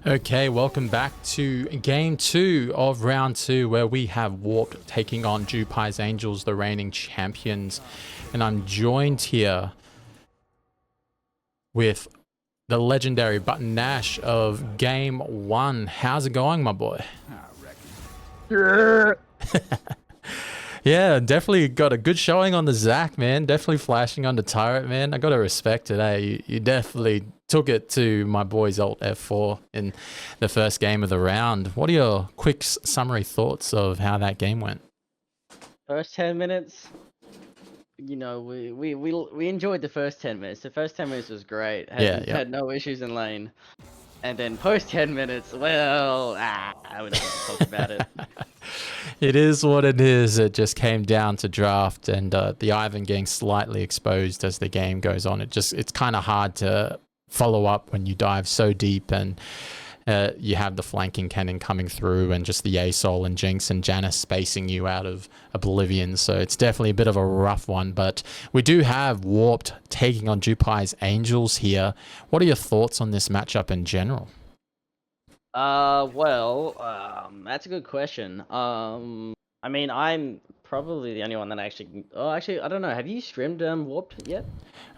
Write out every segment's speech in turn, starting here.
Okay, welcome back to game 2 of round 2, where we have Warped taking on JPA's Angels, the reigning champions. And I'm joined here with the legendary Button Nash of game 1. How's it going, my boy? Yeah, definitely got a good showing on the Zac, man. Definitely flashing on the turret, man. I got to respect today. You definitely took it to my boy's ult F4 in the first game of the round. What are your quick summary thoughts of how that game went? First 10 minutes, you know, we enjoyed the first 10 minutes. The first 10 minutes was great. Had no issues in lane. And then post 10 minutes, well, I would not talk about it. It is what it is. It just came down to draft and the Ivan getting slightly exposed as the game goes on. It's kind of hard to follow up when you dive so deep and you have the flanking cannon coming through and just the Yasol and Jinx and Janice spacing you out of oblivion. So it's definitely a bit of a rough one, but we do have Warped taking on JPA's Angels here. What are your thoughts on this matchup in general? That's a good question. I mean, I'm probably the only one that actually. Oh, actually, I don't know. Have you streamed Warped yet?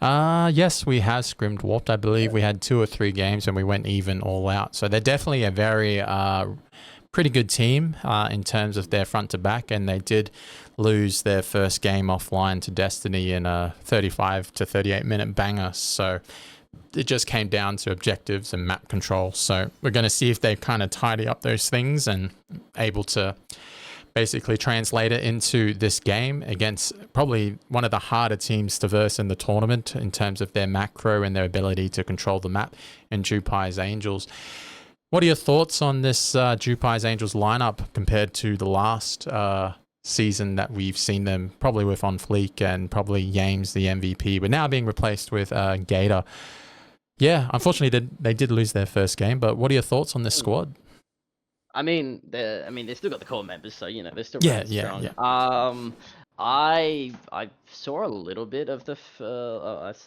Yes, we have scrimmed Warped. I believe we had 2 or 3 games and we went even all out. So they're definitely a very pretty good team in terms of their front to back, and they did lose their first game offline to Destiny in a 35 to 38 minute banger. So it just came down to objectives and map control. So we're going to see if they kind of tidy up those things and able to basically translate it into this game against probably one of the harder teams to verse in the tournament in terms of their macro and their ability to control the map in JPA's Angels. What are your thoughts on this JPA's Angels lineup compared to the last season that we've seen them probably with On Fleek and probably Yames, the MVP, but now being replaced with Gator? Yeah, unfortunately they did lose their first game, but what are your thoughts on this squad? I mean, they still got the core members, so you know they're still really strong. Yeah. I saw a little bit of the.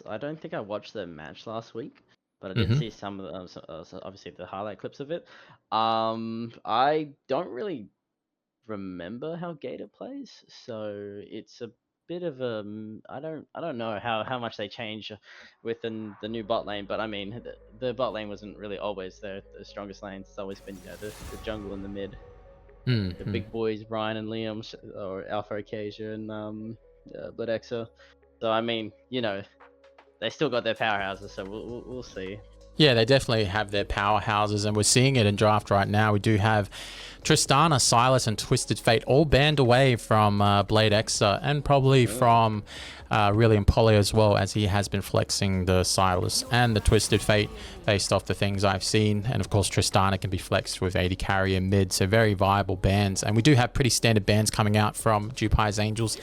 I don't think I watched the match last week, but I did see some of the, obviously the highlight clips of it. I don't really remember how Gator plays, so it's a bit of a. I don't know how much they change within the new bot lane, but I mean the bot lane wasn't really always the strongest lane. It's always been the jungle and the mid. The big boys Ryan and Liam, or Alpha Acacia and Bloodexer. So I mean, you know, they still got their powerhouses, so we'll see. Yeah, they definitely have their powerhouses, and we're seeing it in draft right now. We do have Tristana, Silas, and Twisted Fate all banned away from Blade Exa, and probably from really Polly as well, as he has been flexing the Silas and the Twisted Fate based off the things I've seen. And of course, Tristana can be flexed with 80 carry and mid, so very viable bans. And we do have pretty standard bans coming out from JPA's Angels,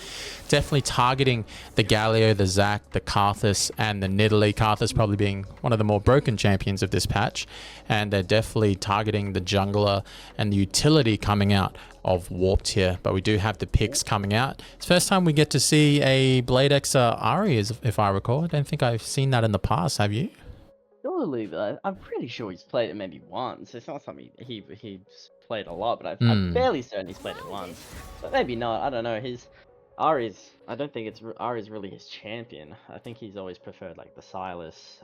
definitely targeting the Galio, the Zac, the Karthus, and the Nidalee. Karthus probably being one of the more broken champions of this patch, and they're definitely targeting the jungler and the utility coming out of Warped here. But we do have the picks coming out. It's the first time we get to see a Blade Exa Ari, if I recall. I don't think I've seen that in the past. Have you? Surely, I'm pretty sure he's played it maybe once. It's not something he's played a lot, but I'm fairly certain he's played it once. But maybe not. I don't know. Ari's. I don't think Ari's really his champion. I think he's always preferred like the Silas.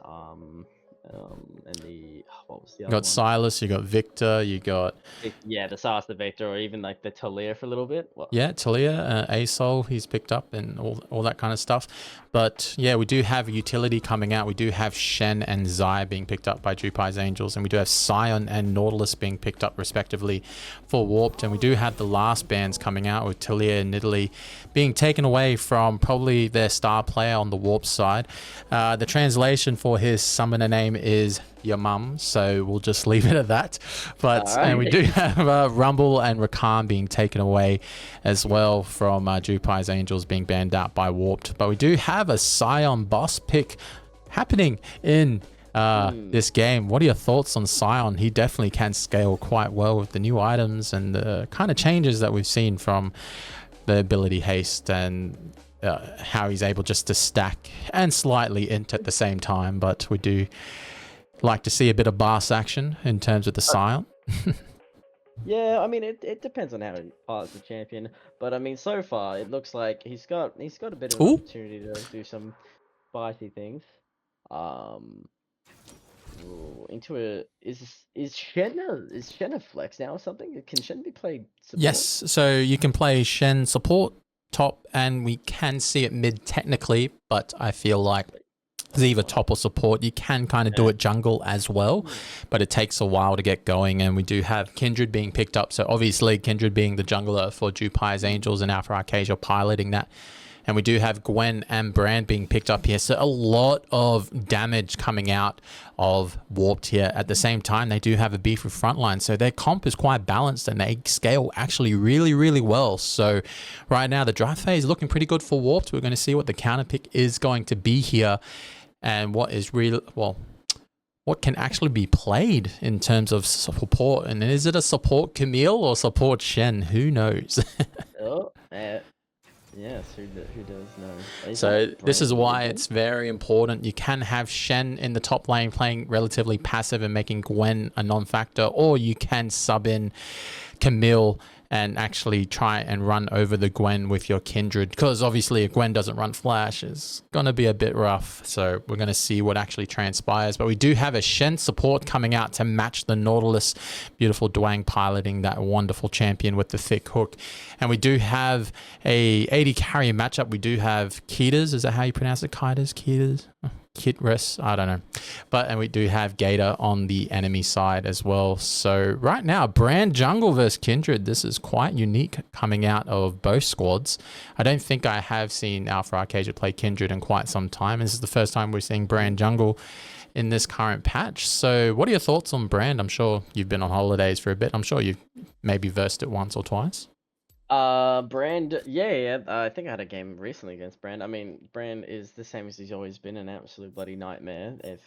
And the what was the other You got one? Silas, you got Victor, you got the Silas, the Victor, or even like the Talia for a little bit. Yeah, Talia, Asol, he's picked up and all that kind of stuff. But yeah, we do have utility coming out. We do have Shen and Zai being picked up by JPA's Angels, and we do have Sion and Nautilus being picked up respectively for Warped. And we do have the last bans coming out with Talia and Nidalee being taken away from probably their star player on the Warped side. The translation for his summoner name is your mum, so we'll just leave it at that. But and we do have Rumble and Rakan being taken away as well from JPA's Angels being banned out by Warped. But we do have a Sion boss pick happening in this game. What are your thoughts on Sion? He definitely can scale quite well with the new items and the kind of changes that we've seen from the ability haste and how he's able just to stack and slightly int at the same time. But we do Like to see a bit of boss action in terms of the Scion? Yeah, I mean it depends on how he pilots the champion, but I mean so far it looks like he's got a bit of an Ooh. opportunity to do some spicy things. Um, into a is Shen a flex now or something? Can Shen be played support? Yes, so you can play Shen support top, and we can see it mid technically, but I feel like it's either top or support. You can kind of do it jungle as well, but it takes a while to get going. And we do have Kindred being picked up. So obviously Kindred being the jungler for JPA's Angels and Alpha Arcadia piloting that. And we do have Gwen and Brand being picked up here. So a lot of damage coming out of Warped here. At the same time, they do have a beef with Frontline. So their comp is quite balanced and they scale actually really, really well. So right now, the draft phase is looking pretty good for Warped. We're going to see what the counter pick is going to be here and what is real, well, what can actually be played in terms of support. And is it a support Camille or support Shen? Who knows? Yes, who does know? So this is why it's very important. You can have Shen in the top lane playing relatively passive and making Gwen a non-factor, or you can sub in Camille and actually try and run over the Gwen with your Kindred, because obviously if Gwen doesn't run Flash, it's going to be a bit rough. So we're going to see what actually transpires. But we do have a Shen support coming out to match the Nautilus. Beautiful Dwang piloting that wonderful champion with the thick hook. And we do have a AD carry matchup. We do have Ketas. Is that how you pronounce it? Ketas? Kitris, I don't know. And we do have Gator on the enemy side as well. So right now, Brand Jungle versus Kindred. This is quite unique coming out of both squads. I don't think I have seen Alpha Arcadia play Kindred in quite some time. This is the first time we're seeing Brand Jungle in this current patch. So what are your thoughts on Brand? I'm sure you've been on holidays for a bit. I'm sure you've maybe versed it once or twice. Brand, yeah. I think I had a game recently against Brand. I mean, Brand is the same as he's always been, an absolute bloody nightmare. If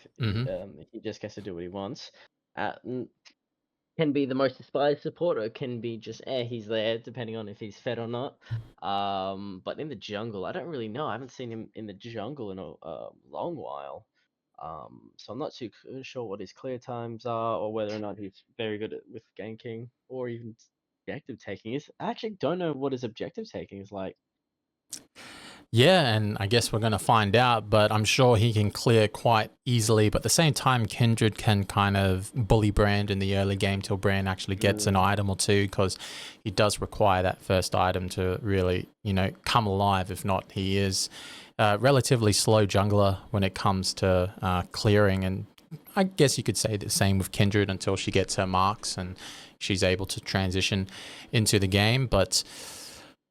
he just gets to do what he wants, can be the most despised supporter, can be just he's there depending on if he's fed or not. But in the jungle, I don't really know. I haven't seen him in the jungle in a long while. So I'm not too sure what his clear times are, or whether or not he's very good with ganking, or even objective taking is. I actually don't know what his objective taking is like. Yeah, and I guess we're going to find out, but I'm sure he can clear quite easily. But at the same time, Kindred can kind of bully Brand in the early game till Brand actually gets an item or two, because he does require that first item to really, come alive. If not, he is a relatively slow jungler when it comes to clearing. And I guess you could say the same with Kindred until she gets her marks and she's able to transition into the game. But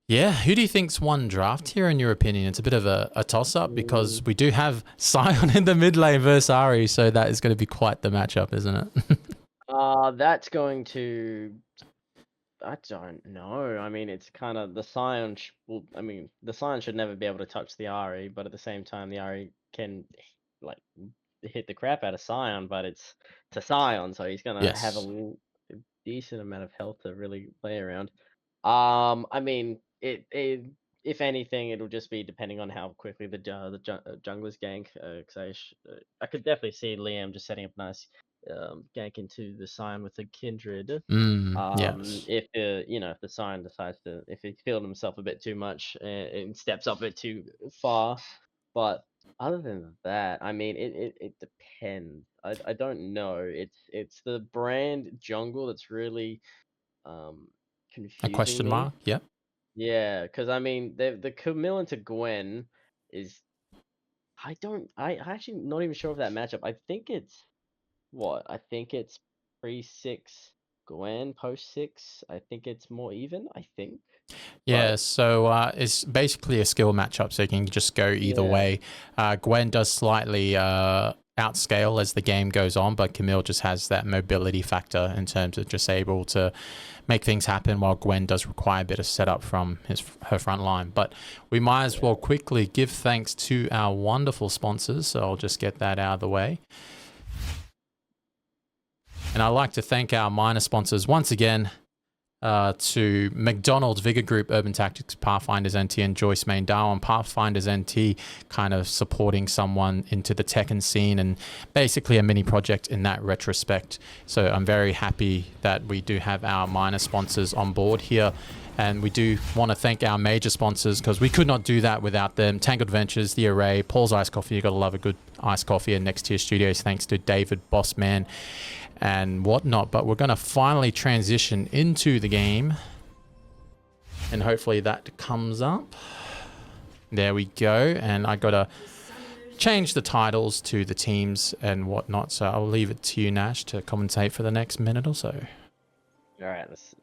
yeah, who do you think's won draft here in your opinion? It's a bit of a toss-up because we do have Scion in the mid lane versus Ari, so that is going to be quite the matchup, isn't it? That's going to... I don't know. I mean, it's kind of the Scion. The Scion should never be able to touch the Ari, but at the same time, the Ari can hit the crap out of Scion. But it's a Scion, so he's gonna have a decent amount of health to really play around. I mean, if anything, it'll just be depending on how quickly the junglers gank. Because I could definitely see Liam just setting up a nice gank into the Scion with the Kindred. Yes. If the Scion decides to, if he's feeling himself a bit too much and steps up a bit too far. But other than that, I mean, it depends. I don't know. It's the Brand jungle that's really confusing A question me. mark? Yep. Yeah, because I mean, the Camille into Gwen is. I actually not even sure of that matchup. I think it's what? I think it's pre-6 Gwen, post-6. I think it's more even, I think. Yeah, so it's basically a skill matchup, so you can just go either way. Gwen does slightly outscale as the game goes on, but Camille just has that mobility factor in terms of just able to make things happen, while Gwen does require a bit of setup from her front line. But we might as well quickly give thanks to our wonderful sponsors, so I'll just get that out of the way. And I'd like to thank our minor sponsors once again, to McDonald's, Vigor Group, Urban Tactics, Pathfinders NT, and Joyce Main Darwin. Pathfinders NT kind of supporting someone into the Tekken scene, and basically a mini project in that retrospect. So I'm very happy that we do have our minor sponsors on board here. And we do want to thank our major sponsors, because we could not do that without them. Tangled Ventures, The Array, Paul's Iced Coffee. You got to love a good iced coffee, and Next Tier Studios, thanks to David Bossman and whatnot. But we're going to finally transition into the game, and hopefully that comes up. There we go. And I got to change the titles to the teams and whatnot, so I'll leave it to you, Nash, to commentate for the next minute or so. All right, let's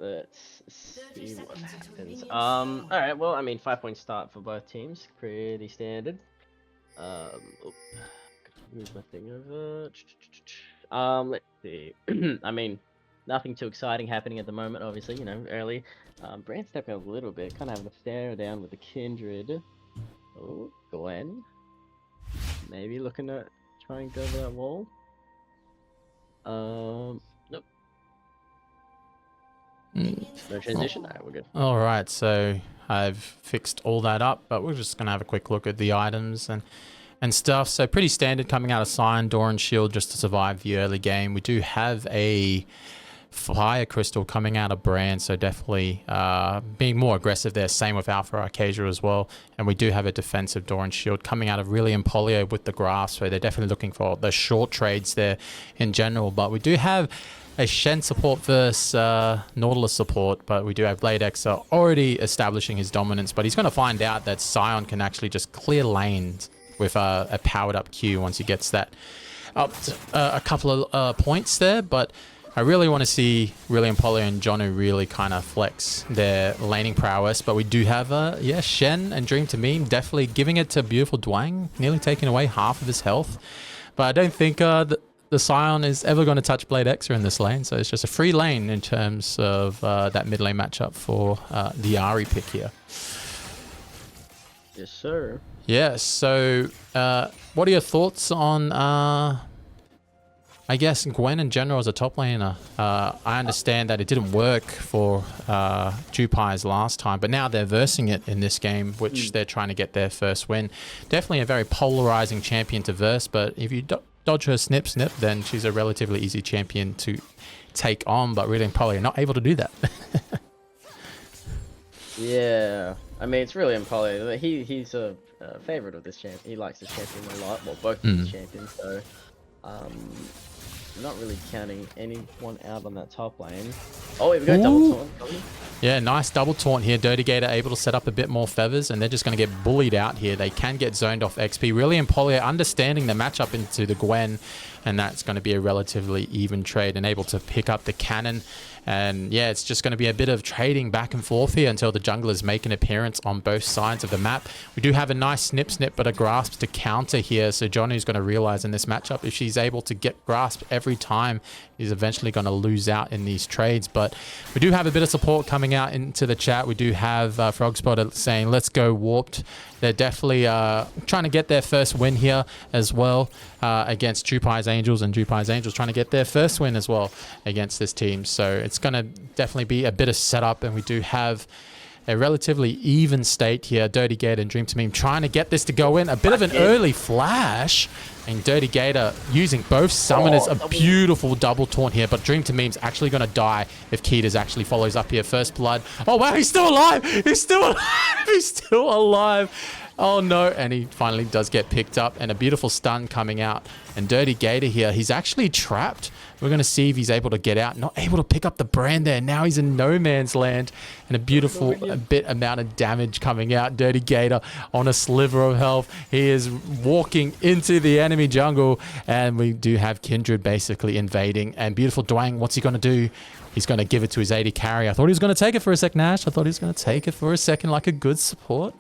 see what happens. All right, well, I mean, 5-point start for both teams, pretty standard. Move my thing over. Let's see. I mean, nothing too exciting happening at the moment, obviously, you know, early. Brand stepping a little bit, kind of having to stare down with the Kindred. Oh, Glenn. Maybe looking to try and go over that wall. Nope. No transition? Alright, we're good. Alright, so I've fixed all that up, but we're just going to have a quick look at the items and stuff. So pretty standard coming out of Scion, Door and Shield just to survive the early game. We do have a Fire Crystal coming out of Brand, so definitely being more aggressive there. Same with Alpha Arcasia as well. And we do have a defensive Door and Shield coming out of Really and Polio with the Grasp, so they're definitely looking for the short trades there in general. But we do have a Shen support versus Nautilus support, but we do have Blade Xer already establishing his dominance, but he's going to find out that Scion can actually just clear lanes with a powered up Q once he gets that up to, a couple of points there. But I really want to see Really and Polio and Jonu really kind of flex their laning prowess. But we do have Shen and Dream to Meme definitely giving it to beautiful Dwang, nearly taking away half of his health. But I don't think the Scion is ever going to touch Blade Xer in this lane, so it's just a free lane in terms of that mid lane matchup for the Ari pick here. Yes, sir. Yeah, so what are your thoughts on, I guess, Gwen in general as a top laner? I understand that it didn't work for JPA's last time, but now they're versing it in this game, which they're trying to get their first win. Definitely a very polarizing champion to verse, but if you dodge her snip, then she's a relatively easy champion to take on, but really probably not able to do that. Yeah, I mean, it's really Polio. He's a favorite of this champion. He likes this champion a lot. Well, both of these champions, so not really counting anyone out on that top lane. Oh, here we go, double taunt. Yeah, nice double taunt here. Dirty Gator able to set up a bit more feathers, and they're just going to get bullied out here. They can get zoned off XP. Really and Polio understanding the matchup into the Gwen, and that's going to be a relatively even trade and able to pick up the cannon. And yeah, it's just going to be a bit of trading back and forth here until the junglers make an appearance on both sides of the map. We do have a nice snip, but a grasp to counter here. So Johnny's going to realize in this matchup, if she's able to get grasp every time, he's eventually going to lose out in these trades. But we do have a bit of support coming out into the chat. We do have Frogspot saying, let's go Warped. They're definitely trying to get their first win here as well against JPA's Angels, and JPA's Angels trying to get their first win as well against this team. So it's going to definitely be a bit of setup, and we do have a relatively even state here. Dirty Gator and Dream to Meme trying to get this to go in. A bit of an early flash, and Dirty Gator using both summoners. A beautiful double taunt here, but Dream to Meme's actually going to die if Keeters actually follows up here. First blood. Oh wow, he's still alive! He's still alive! He's still alive! Oh no, and he finally does get picked up, and a beautiful stun coming out. And Dirty Gator here, he's actually trapped. We're going to see if he's able to get out. Not able to pick up the brand there. Now he's in no man's land, and a beautiful bit amount of damage coming out. Dirty Gator on a sliver of health. He is walking into the enemy jungle, and we do have Kindred basically invading. And beautiful Dwang, what's he going to do? He's going to give it to his AD carry. I thought he was going to take it for a sec, Nash. I thought he was going to take it for a second like a good support.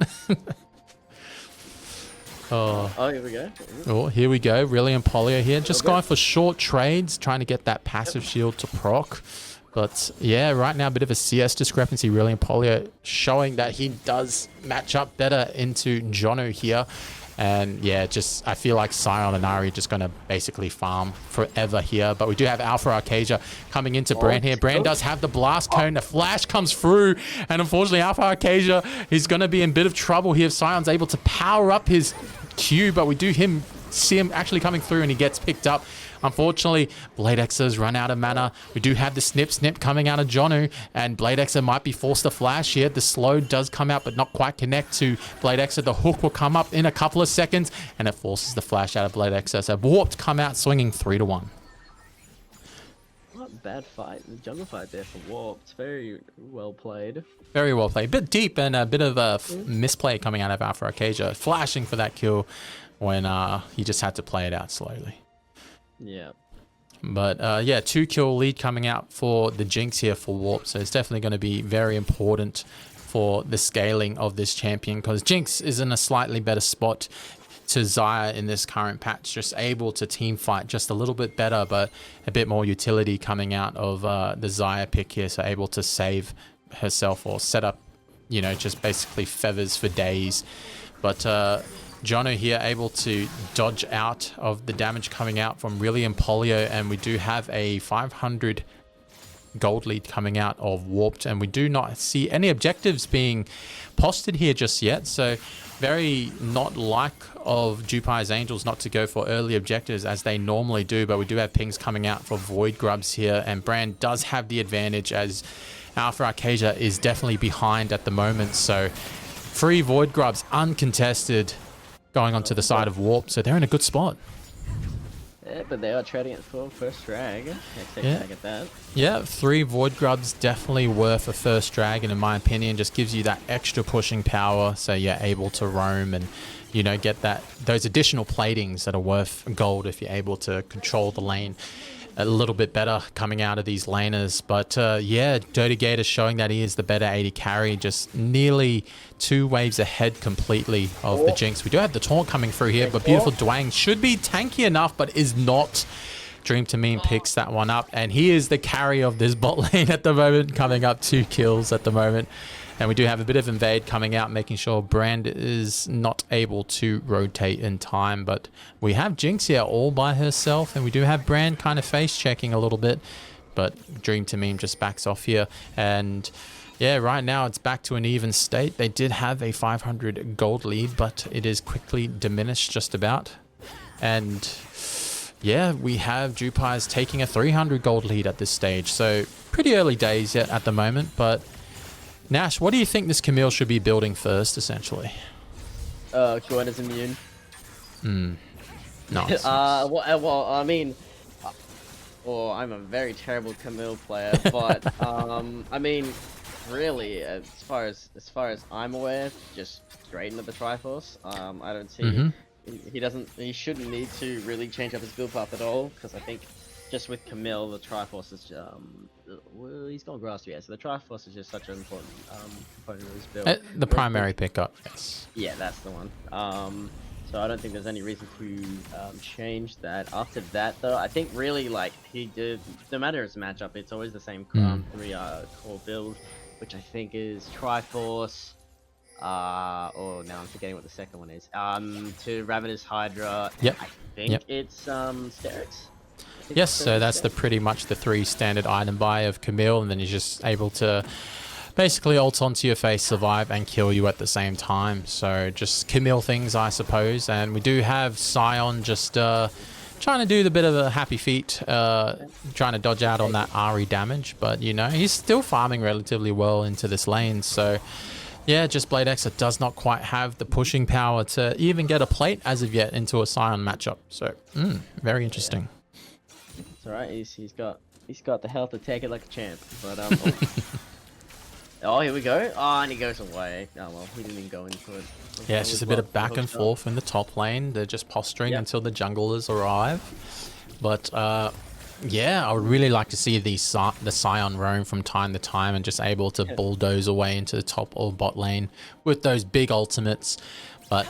Oh, here we go. Oh, here we go. Really and Polio here. Just going for short trades, trying to get that passive shield to proc. But yeah, right now, a bit of a CS discrepancy. Really and Polio showing that he does match up better into Jonu here. And yeah, I feel like Sion and Ari are just going to basically farm forever here. But we do have Alpha Arcadia coming into Brand here. Brand does have the blast cone. The flash comes through. And unfortunately, Alpha Arcadia is going to be in a bit of trouble here if Sion's able to power up his Q. But we do see him actually coming through, and he gets picked up. Unfortunately, Blade X's run out of mana. We do have the snip coming out of Jonu, and Blade Exa might be forced to flash here. The slow does come out, but not quite connect to Blade Exa. The hook will come up in a couple of seconds, and it forces the flash out of Blade Exa. So Warped come out swinging 3-1. Not a bad fight. The jungle fight there for Warped. Very well played. Very well played. A bit deep and a bit of a misplay coming out of Alpha Arcadia. Flashing for that kill when he just had to play it out slowly. Yeah. But yeah, 2-kill lead coming out for the Jinx here for Warp. So it's definitely going to be very important for the scaling of this champion, because Jinx is in a slightly better spot to Xayah in this current patch. Just able to team fight just a little bit better, but a bit more utility coming out of the Xayah pick here. So able to save herself or set up, you know, just basically feathers for days. But Jono here able to dodge out of the damage coming out from Riley and Polio, and we do have a 500 gold lead coming out of Warped, and we do not see any objectives being posted here just yet. So very not like of JPA's Angels not to go for early objectives as they normally do, but we do have pings coming out for Void Grubs here, and Brand does have the advantage as Alpha Arcadia is definitely behind at the moment. So 3 Void Grubs uncontested going onto the side of Warp, so they're in a good spot. Yeah, but they are trading it for first drag. Drag at that. Yeah, 3 Void Grubs definitely worth a first drag, and in my opinion, just gives you that extra pushing power, so you're able to roam and, you know, get those additional platings that are worth gold if you're able to control the lane a little bit better coming out of these laners. But yeah, Dirty Gator showing that he is the better AD carry, just nearly 2 waves ahead completely of the Jinx. We do have the taunt coming through here, but beautiful Dwang should be tanky enough, but is not. Dream to Meme picks that one up, and he is the carry of this bot lane at the moment, coming up 2 kills at the moment. And we do have a bit of invade coming out, making sure Brand is not able to rotate in time. But we have Jinx here all by herself, and we do have Brand kind of face checking a little bit. But Dream to Meme just backs off here. And yeah, right now it's back to an even state. They did have a 500 gold lead, but it is quickly diminished just about. And yeah, we have JPA's taking a 300 gold lead at this stage. So pretty early days yet at the moment, but Nash, what do you think this Camille should be building first, essentially? Join is immune. Nice. Well, I mean, I'm a very terrible Camille player, but I mean, really, as far as I'm aware, just straight into the Triforce. I don't see he shouldn't need to really change up his build path at all, because I think just with Camille, the Triforce is well, he's gone grass, yeah. So the Triforce is just such an important component of his build. The primary pickup, yes. Yeah, that's the one. So I don't think there's any reason to change that. After that, though, I think really like no matter his matchup, it's always the same 3 core build, which I think is Triforce. Oh, now I'm forgetting what the second one is. To Ravenous Hydra. Yep. I think it's Sterix. Yes, so that's pretty much the 3 standard item buy of Camille, and then you're just able to basically ult onto your face, survive, and kill you at the same time. So just Camille things, I suppose. And we do have Sion just trying to do the bit of a happy feet, trying to dodge out on that Ari damage, but you know, he's still farming relatively well into this lane. So yeah, just Blade Exa does not quite have the pushing power to even get a plate as of yet into a Sion matchup. So very interesting. It's alright, he's got the health to take it like a champ. But oh, here we go. Oh, and he goes away. Oh well, he didn't even go into it. Yeah, it's just a bit of back and forth in the top lane. They're just posturing until the junglers arrive. But yeah, I would really like to see the Sion roam from time to time and just able to bulldoze away into the top or bot lane with those big ultimates. But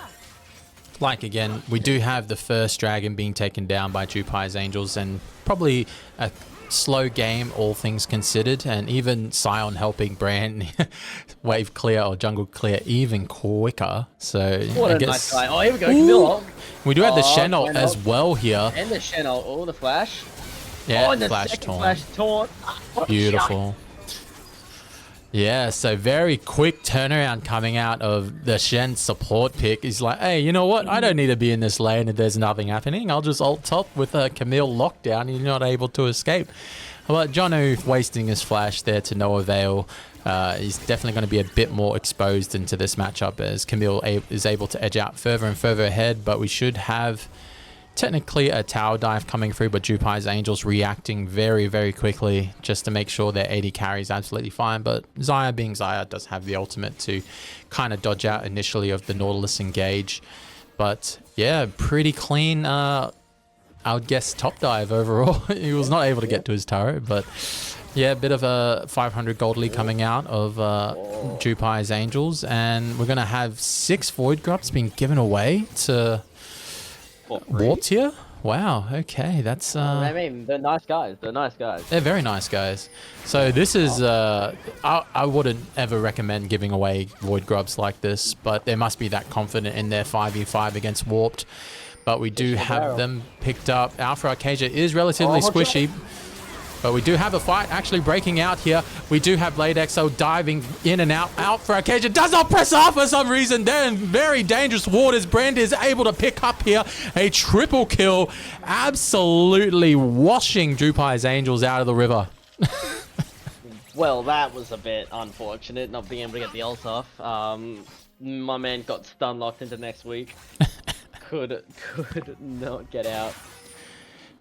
like again, we do have the first dragon being taken down by JPA's Angels, and probably a slow game, all things considered, and even Sion helping Brand wave clear or jungle clear even quicker. So what I guess. Nice guy. Oh, here we go. Camille. We do have the Shen ult as well here. And the Shen ult. Oh, the flash. Yeah, and the flash second taunt. flash taunt. Beautiful. Yeah, so very quick turnaround coming out of the Shen support pick. He's like, hey, you know what? I don't need to be in this lane if there's nothing happening. I'll just ult top with a Camille lockdown. You're not able to escape. But Jonu wasting his flash there to no avail. He's definitely going to be a bit more exposed into this matchup as Camille is able to edge out further and further ahead. But we should have technically a tower dive coming through, but Jupai's Angels reacting very, very quickly just to make sure their AD carry is absolutely fine. But Xayah being Xayah does have the ultimate to kind of dodge out initially of the Nautilus engage. But yeah, pretty clean, I would guess, top dive overall. He was not able to get to his turret, but yeah, a bit of a 500 gold lead coming out of Jupai's Angels. And we're going to have 6 Void Grubs being given away to Warped here? Wow, okay, that's I mean, they're nice guys. They're very nice guys. So this is I wouldn't ever recommend giving away Void Grubs like this, but they must be that confident in their 5v5 against Warped. But we do have them picked up. Alpha Arcadia is relatively squishy. But we do have a fight actually breaking out here. We do have Blade Exo diving in and out. Out for Arcadia. Does not press off for some reason. Then very dangerous waters. Brand is able to pick up here a triple kill. Absolutely washing Jupai's Angels out of the river. Well, that was a bit unfortunate, not being able to get the ult off. My man got stun locked into next week. Could not get out.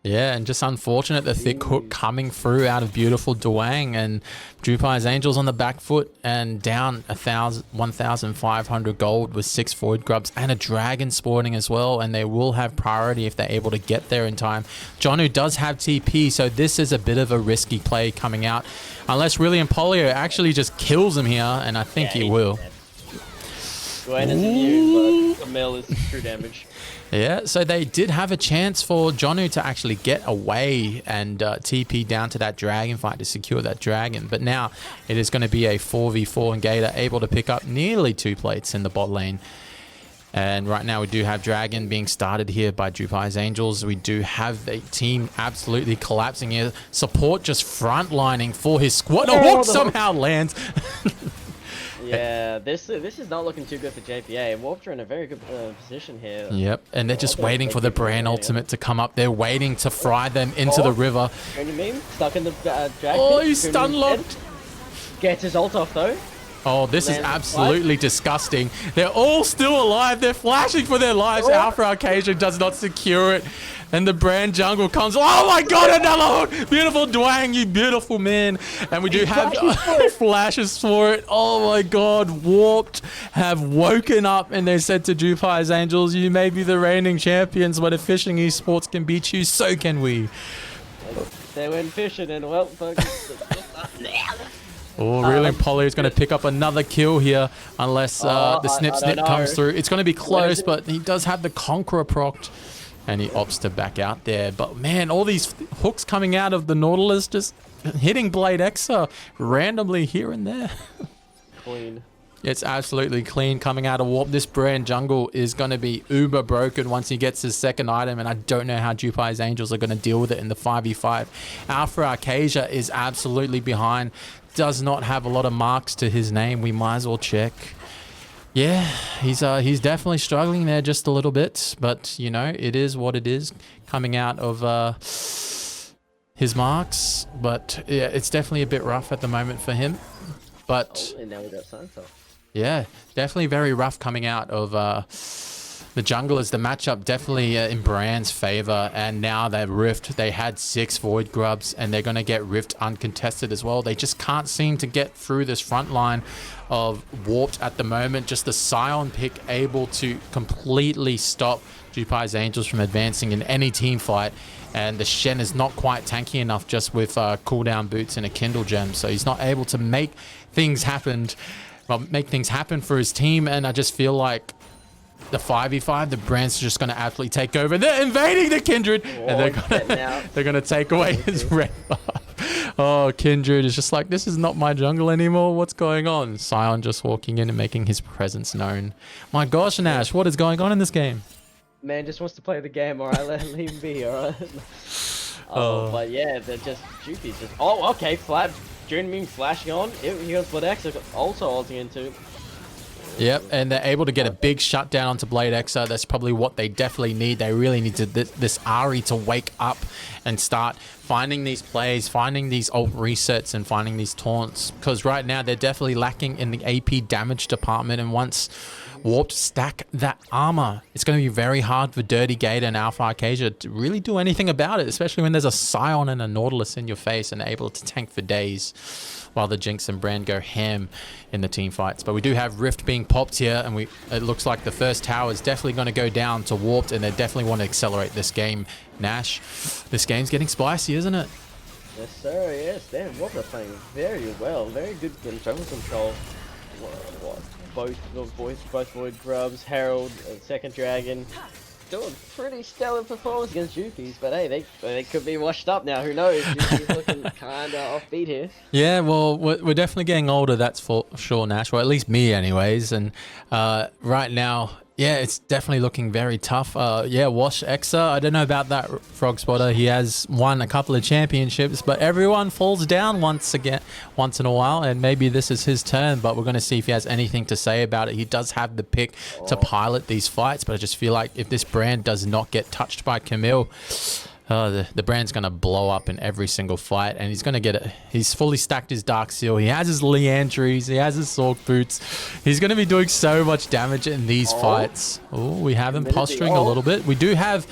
Yeah, and just unfortunate the thick hook coming through out of beautiful Duang, and Jupai's Angels on the back foot and down 1,500 gold with 6 Void Grubs and a Dragon spawning as well, and they will have priority if they're able to get there in time. Jonu does have TP, so this is a bit of a risky play coming out, unless William Polio actually just kills him here, and I think he will. Duang is immune, but Camille is true damage. Yeah, so they did have a chance for Jonu to actually get away and TP down to that dragon fight to secure that dragon. But now it is going to be a 4v4 and Gator able to pick up nearly 2 plates in the bot lane. And right now we do have dragon being started here by Jupai's Angels. We do have the team absolutely collapsing here. Support just frontlining for his squad. The hook somehow lands. Yeah, this is not looking too good for JPA. Warped are in a very good position here. Yep, and they're just waiting for the Brand ultimate to come up. They're waiting to fry them into the river. Stuck in the dragon. Oh, he's stun locked. Gets his ult off though. Oh, this is absolutely disgusting. They're all still alive. They're flashing for their lives. Alpha Arcadia does not secure it. And the Brand jungle comes. Oh my god, another hook! Beautiful Duang, you beautiful man. And we do have flashes for it. Oh my god, Warped have woken up and they said to Jupai's Angels, you may be the reigning champions, but if fishing esports can beat you, so can we. They went fishing and well, Oh, really? Polly is going to pick up another kill here unless the snip comes through. It's going to be close, but he does have the Conqueror procced. And he opts to back out there. But man, all these hooks coming out of the Nautilus just hitting Blade Exa randomly here and there. Clean. It's absolutely clean coming out of Warp. This Brand jungle is going to be uber broken once he gets his second item, and I don't know how Jupai's Angels are going to deal with it in the 5v5. Alpha Arcadia is absolutely behind. Does not have a lot of marks to his name. We might as well check. Yeah, he's definitely struggling there just a little bit, but you know, it is what it is coming out of his marks. But yeah, it's definitely a bit rough at the moment for him. But now we got Sansa. Yeah, definitely very rough coming out of the jungle as the matchup definitely in Brand's favor. And now they're Rift. They had 6 Void Grubs and they're going to get Rift uncontested as well. They just can't seem to get through this front line of Warped at the moment. Just the Sion pick able to completely stop Jupai's Angels from advancing in any team fight. And the Shen is not quite tanky enough just with cooldown boots and a Kindle gem. So he's not able to make things happen. Well, make things happen for his team. And I just feel like the 5v5, the Brand's just going to absolutely take over. They're invading the Kindred. And they're going to take away his red bar. Oh, Kindred is just like, this is not my jungle anymore. What's going on? Sion just walking in and making his presence known. My gosh, Nash, what is going on in this game? Man just wants to play the game, alright, let him be, alright? But yeah, they're just Jupi's just. Oh, okay, Flab. June Moon flashing on. He goes Blade X also ulting into. Yep, and they're able to get a big shutdown onto Blade Exa. That's probably what they definitely need. They really need to, this Ari to wake up and start finding these plays, finding these ult resets, and finding these taunts. Because right now they're definitely lacking in the AP damage department. And once Warped stack that armor, it's going to be very hard for Dirty Gator and Alpha Arcadia to really do anything about it, especially when there's a Scion and a Nautilus in your face and able to tank for days while the Jinx and Brand go ham in the team fights. But we do have Rift being popped here, and it looks like the first tower is definitely going to go down to Warped, and they definitely want to accelerate this game. Nash, this game's getting spicy, isn't it? Yes, sir, yes. Damn, Warped are playing very well. Very good in jungle control. Both Void Grubs, Herald, Second Dragon. Doing pretty stellar performance against Jupi's, but hey, they could be washed up now. Who knows? Jupi's looking kind of offbeat here. Yeah, well, we're definitely getting older, that's for sure, Nash. Well, at least me anyways. And right now, yeah, it's definitely looking very tough. Yeah, Wash Exa, I don't know about that, Frog Spotter. He has won a couple of championships, but everyone falls down once in a while, and maybe this is his turn, but we're going to see if he has anything to say about it. He does have the pick to pilot these fights, but I just feel like if this Brand does not get touched by Camille, the Brand's going to blow up in every single fight, and he's going to get it. He's fully stacked his Dark Seal. He has his Leandries. He has his Sork Boots. He's going to be doing so much damage in these fights. Oh, we have him posturing a little bit. We do have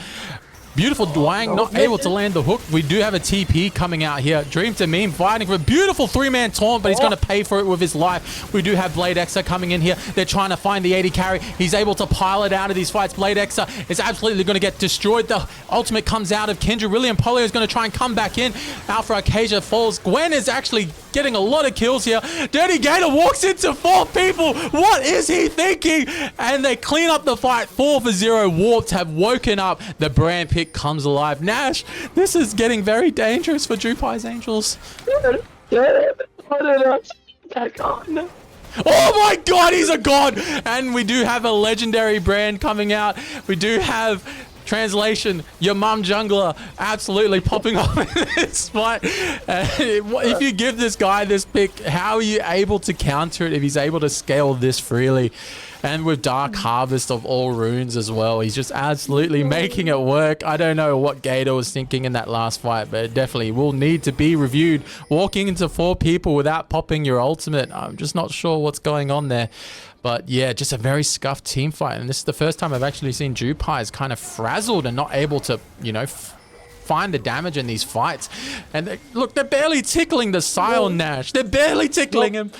beautiful Dwang not able to land the hook. We do have a TP coming out here. Dream to Meme fighting for a beautiful 3-man taunt, but he's going to pay for it with his life. We do have Blade Exa coming in here. They're trying to find the 80 carry. He's able to pilot out of these fights. Blade Exa is absolutely going to get destroyed. The ultimate comes out of Kendra. William Polio is going to try and come back in. Alpha Arcadia falls. Gwen is actually getting a lot of kills here. Dirty Gator walks into 4 people. What is he thinking? And they clean up the fight. 4-0. Warped have woken up. The Brand pick comes alive. Nash, this is getting very dangerous for JPA's Angels. Oh my god, he's a god! And we do have a legendary Brand coming out. We do have translation, your mum jungler absolutely popping off in this fight. If you give this guy this pick, how are you able to counter it if he's able to scale this freely? And with Dark Harvest of all runes as well, he's just absolutely making it work. I don't know what Gator was thinking in that last fight, but it definitely will need to be reviewed. Walking into 4 people without popping your ultimate, I'm just not sure what's going on there. But yeah, just a very scuffed team fight. And this is the first time I've actually seen JPA kind of frazzled and not able to, you know, find the damage in these fights. And look, they're barely tickling the Scion Nash. They're barely tickling him.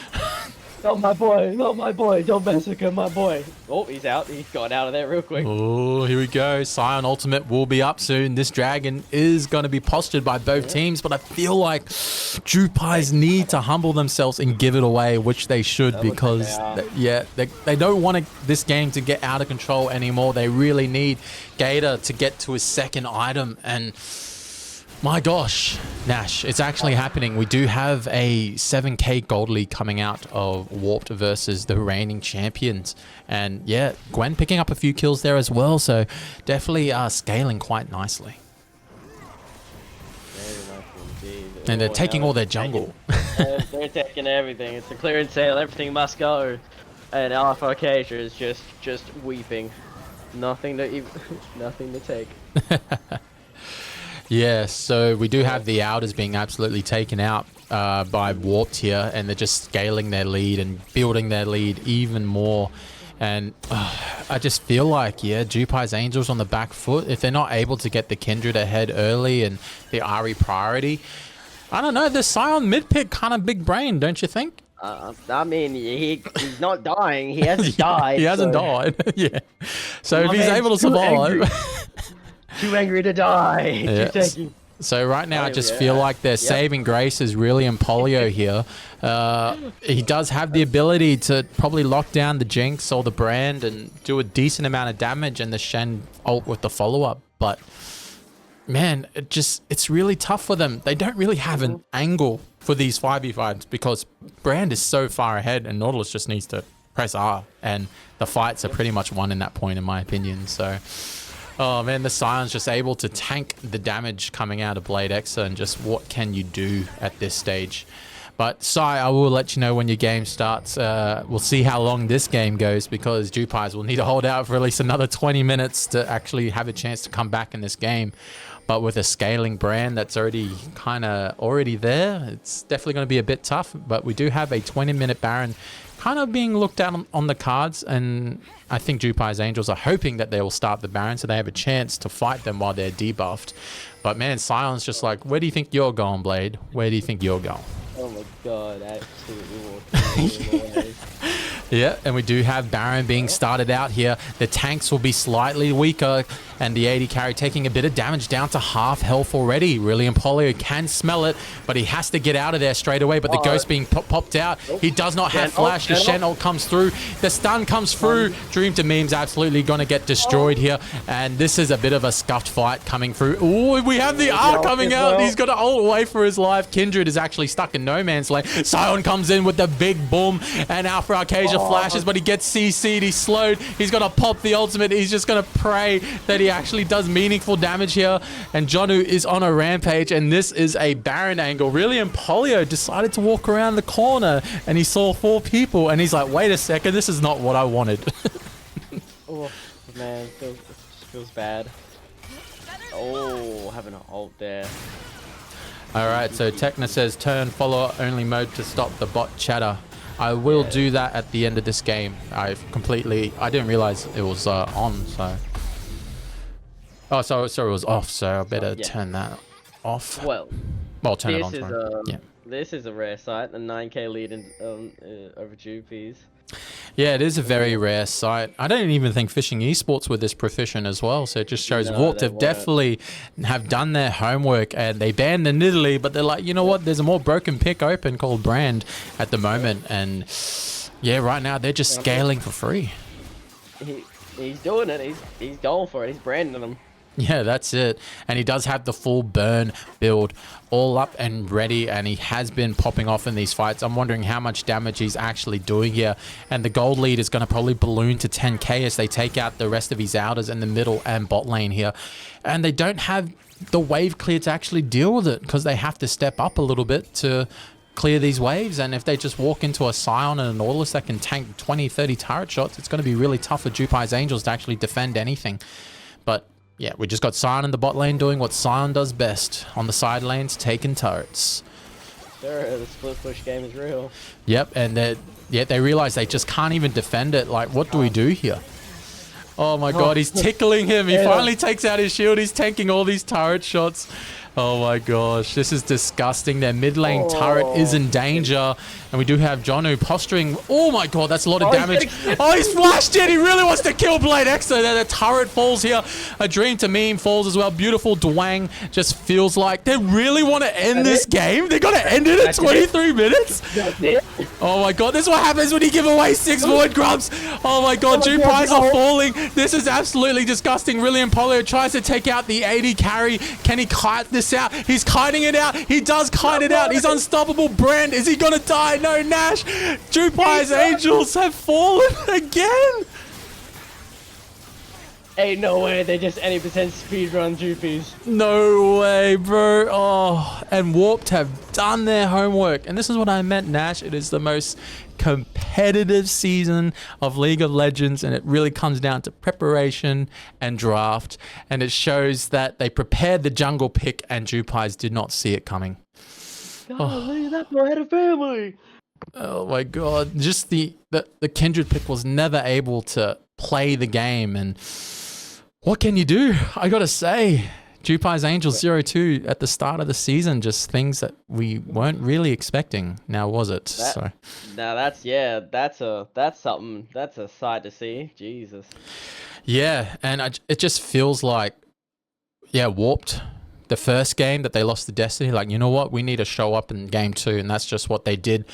Not my boy, not my boy. Don't massacre my boy. Oh, he's out. He's got out of there real quick. Oh, here we go. Scion Ultimate will be up soon. This dragon is going to be postured by both teams, but I feel like JPA's need to humble themselves and give it away, which they should, because they don't want this game to get out of control anymore. They really need Gator to get to his second item, and my gosh, Nash, it's actually happening. We do have a 7k Gold League coming out of Warped versus the reigning champions. And yeah, Gwen picking up a few kills there as well. So definitely scaling quite nicely. Very nice indeed. And they're taking all their jungle. They're taking everything. It's a clearance sale. Everything must go. And Alpha Arcadia is just weeping. Nothing to take. Yeah, so we do have the Outers being absolutely taken out by Warped here, and they're just scaling their lead and building their lead even more. And I just feel like, yeah, JPA's Angels on the back foot. If they're not able to get the Kindred ahead early and the Ari priority, I don't know, the Scion mid pick kind of big brain, don't you think? I mean, he's not dying. He hasn't died. He hasn't died. Yeah. So if he's able to survive... Too angry to die. Yeah. So right now I just feel like their saving grace is really in Polio here. He does have the ability to probably lock down the Jinx or the Brand and do a decent amount of damage, and the Shen ult with the follow-up. But man, it's really tough for them. They don't really have an angle for these 5v5s because Brand is so far ahead and Nautilus just needs to press R, and the fights are pretty much won in that point, in my opinion. So, oh man, the Scion's just able to tank the damage coming out of Blade Exa, and just what can you do at this stage? But Sai, I will let you know when your game starts. We'll see how long this game goes, because JPA will need to hold out for at least another 20 minutes to actually have a chance to come back in this game. But with a scaling Brand that's already there, it's definitely going to be a bit tough. But we do have a 20-minute Baron kind of being looked at on the cards, and I think JPA's Angels are hoping that they will start the Baron so they have a chance to fight them while they're debuffed. But man, Scion's just like, where do you think you're going, Blade? Where do you think you're going? Oh my god, absolutely walking. Yeah, and we do have Baron being started out here. The tanks will be slightly weaker, and the AD carry taking a bit of damage, down to half health already. Really, Polio can smell it, but he has to get out of there straight away. But the Ghost being popped out. He does not have flash. The Shen ult comes through. The stun comes through. Dream to Meme's absolutely going to get destroyed here. And this is a bit of a scuffed fight coming through. Oh, we have the R coming out. He's got to ult away for his life. Kindred is actually stuck in no man's land. Scion comes in with the big boom, and Alpha Arcasia flashes, but he gets CC'd. He's slowed. He's going to pop the ultimate. He's just going to pray that he actually does meaningful damage here. And Jonu is on a rampage, and this is a Baron angle. Really, and Polio decided to walk around the corner, and he saw 4 people, and he's like, wait a second, this is not what I wanted. Oh, man, feels bad. Oh, having an ult there. All right, so Techna says turn follower only mode to stop the bot chatter. I will do that at the end of this game. I didn't realize it was on, so. Oh, so it was off, so I better turn that off. Well, turn it on. Yeah. This is a rare sight, a 9k lead over JP's. Yeah, it is a very rare sight. I don't even think Fishing Esports were this proficient as well, so it just shows Warped have definitely have done their homework, and they banned the Nidalee, but they're like, you know what, there's a more broken pick open called Brand at the moment, and yeah, right now they're just scaling for free. He's doing it, he's going for it, he's branding them. Yeah, that's it. And he does have the full burn build all up and ready, and he has been popping off in these fights. I'm wondering how much damage he's actually doing here. And the gold lead is going to probably balloon to 10k as they take out the rest of his outers in the middle and bot lane here. And they don't have the wave clear to actually deal with it, because they have to step up a little bit to clear these waves. And if they just walk into a Scion and a Nautilus that can tank 20, 30 turret shots, it's going to be really tough for JPA's Angels to actually defend anything. But yeah, we just got Scion in the bot lane doing what Scion does best. On the side lanes, taking turrets. Sure, the split push game is real. Yep, and they realize they just can't even defend it. Like, what do we do here? Oh my god, he's tickling him. He finally takes out his shield. He's tanking all these turret shots. Oh my gosh, this is disgusting. Their mid lane turret is in danger. And we do have Jonu posturing. Oh my god, that's a lot of damage. Oh, he's flashed it. He really wants to kill Blade Exa. The turret falls here. A Dream to Meme falls as well. Beautiful Dwang just feels like they really want to end this game. They're going to end it at 23 minutes. Oh my god, this is what happens when you give away 6 Void Grubs. Oh my god, JPA's are falling. This is absolutely disgusting. Rillian Polio tries to take out the AD carry. Can he kite this out? He's kiting it out. He does kite it out. He's unstoppable. Brand, is he going to die? No, Nash. JPA's Angels have fallen again. Ain't no way they just any percent speedrun JP's. No way, bro. Oh, and Warped have done their homework. And this is what I meant, Nash. It is the most competitive season of League of Legends, and it really comes down to preparation and draft. And it shows that they prepared the jungle pick, and JPA's did not see it coming. Golly, that boy had a family. Oh my god. Just the Kindred pick was never able to play the game, and what can you do? I gotta say, JPA's Angels 0-2 at the start of the season, just things that we weren't really expecting. Now was it? Now that's something. That's a sight to see. Jesus. Yeah, and it just feels like, Warped the first game that they lost to Destiny, like, you know what, we need to show up in game 2, and that's just what they did.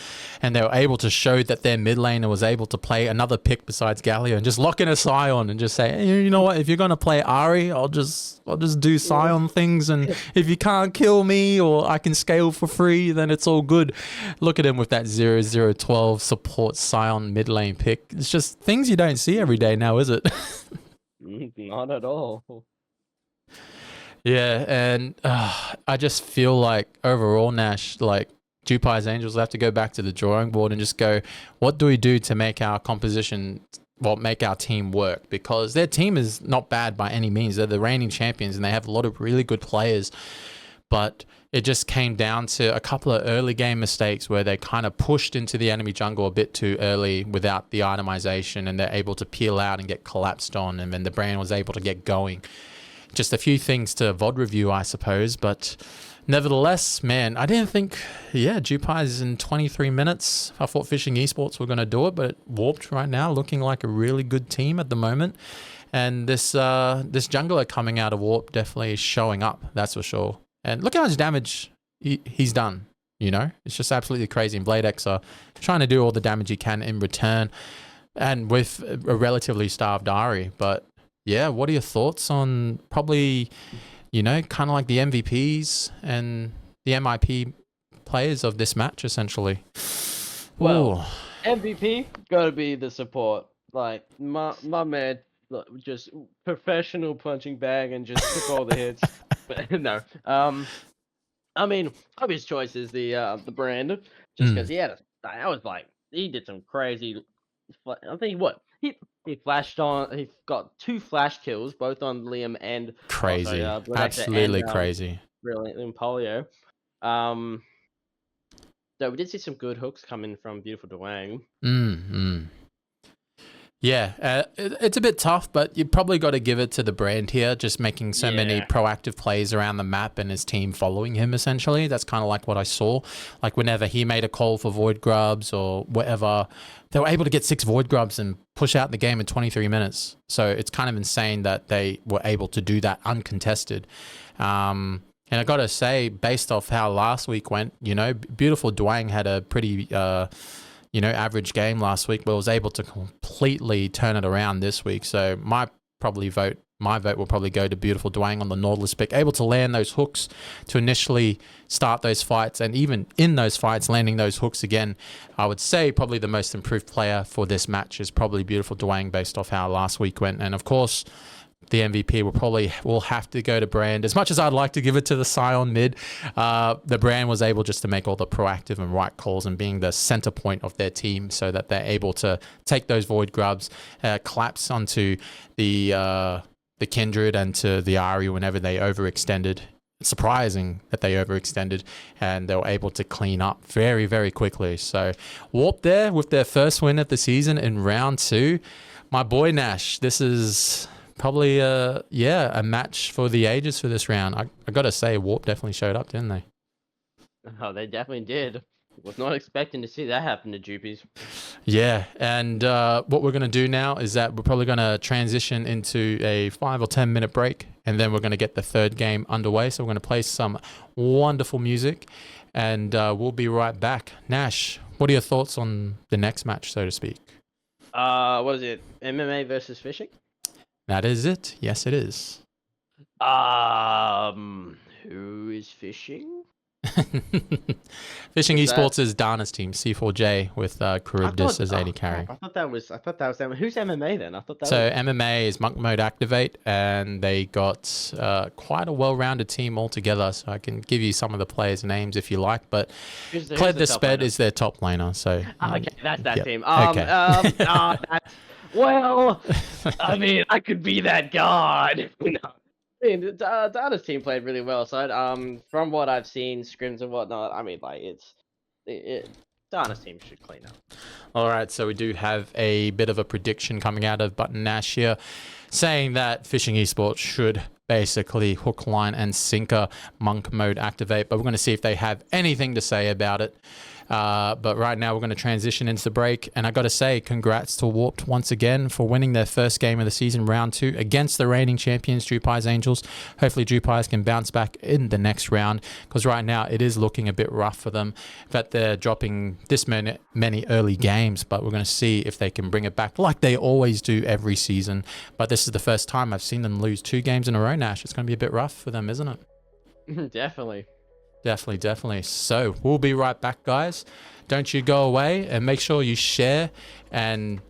And they were able to show that their mid laner was able to play another pick besides Galio and just lock in a Sion and just say, hey, you know what, if you're going to play Ahri, I'll just do Sion things, and if you can't kill me or I can scale for free, then it's all good. Look at him with that 0-0-12 support Sion mid lane pick. It's just things you don't see every day now, is it? Not at all. Yeah, and I just feel like overall, Nash, like JPA's Angels have to go back to the drawing board and just go, what do we do to make our composition, make our team work? Because their team is not bad by any means. They're the reigning champions and they have a lot of really good players. But it just came down to a couple of early game mistakes where they kind of pushed into the enemy jungle a bit too early without the itemization, and they're able to peel out and get collapsed on, and then the brand was able to get going. Just a few things to VOD review, I suppose, but nevertheless, man, I didn't think, JPA is in 23 minutes. I thought Fishing Esports were going to do it, but Warped right now looking like a really good team at the moment. And this jungler coming out of Warp definitely is showing up, that's for sure. And look how much damage he's done, It's just absolutely crazy. And Blade X are trying to do all the damage he can in return, and with a relatively starved Ahri, but yeah, what are your thoughts on probably, kind of like the MVPs and the MIP players of this match, essentially? Well, MVP gotta be the support. Like my man, just professional punching bag and just took all the hits. But no, I mean, obvious choice is the brand, just because he did some crazy. I think he flashed on. He got 2 flash kills, both on Liam and crazy, also, absolutely and, crazy. Brilliant in Polio. So we did see some good hooks coming from Beautiful Dwang. Yeah, it's a bit tough, but you probably got to give it to the brand here, just making so many proactive plays around the map and his team following him, essentially. That's kind of like what I saw. Like whenever he made a call for Void Grubs or whatever, they were able to get 6 Void Grubs and push out the game in 23 minutes. So it's kind of insane that they were able to do that uncontested. And I got to say, based off how last week went, Beautiful Dwang had a pretty... average game last week, but was able to completely turn it around this week. So my vote will probably go to Beautiful Dwang on the Nautilus pick, able to land those hooks to initially start those fights, and even in those fights, landing those hooks again. I would say probably the most improved player for this match is probably Beautiful Dwang based off how last week went. And of course, the MVP will have to go to Brand. As much as I'd like to give it to the Sion mid, the Brand was able just to make all the proactive and right calls and being the center point of their team, so that they're able to take those Void Grubs, collapse onto the Kindred and to the Ahri whenever they overextended. Surprising that they overextended, and they were able to clean up very, very quickly. So Warp there with their first win of the season in round 2. My boy Nash, this is... probably a match for the ages for this round. I gotta say, Warp definitely showed up, didn't they? Oh, they definitely did. Was not expecting to see that happen to Jupies. Yeah, and what we're gonna do now is that we're probably gonna transition into a 5 or 10 minute break, and then we're gonna get the third game underway. So we're gonna play some wonderful music, and we'll be right back. Nash, what are your thoughts on the next match, so to speak? What is it? MMA versus Fishing? That is it. Yes, it is. Who is Fishing? Fishing Esports is Dana's team, C4J, with Charybdis as AD carry. I thought that was who's MMA then? MMA is Monk Mode Activate, and they got quite a well-rounded team altogether. So I can give you some of the players' names if you like, but Claire Desped is their top laner. So okay, that's that team. Okay. Well, I mean, I could be that god. No. I mean, Dana's team played really well. So, from what I've seen, scrims and whatnot, I mean, like, Dana's team should clean up. All right, so we do have a bit of a prediction coming out of Button Nash here, saying that Fishing Esports should basically hook, line, and sinker Monk Mode Activate. But we're going to see if they have anything to say about it. But right now we're going to transition into the break. And I got to say, congrats to Warped once again for winning their first game of the season, round 2, against the reigning champions, JPA's Angels. Hopefully JPA's can bounce back in the next round, because right now it is looking a bit rough for them. In fact, they're dropping this many early games, but we're going to see if they can bring it back like they always do every season. But this is the first time I've seen them lose 2 games in a row, Nash. It's going to be a bit rough for them, isn't it? Definitely. Definitely. So we'll be right back, guys. Don't you go away, and make sure you share and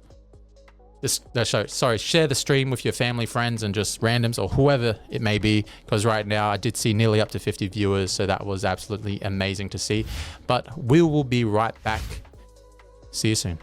share the stream with your family, friends, and just randoms or whoever it may be, because right now I did see nearly up to 50 viewers, so that was absolutely amazing to see. But we will be right back. See you soon.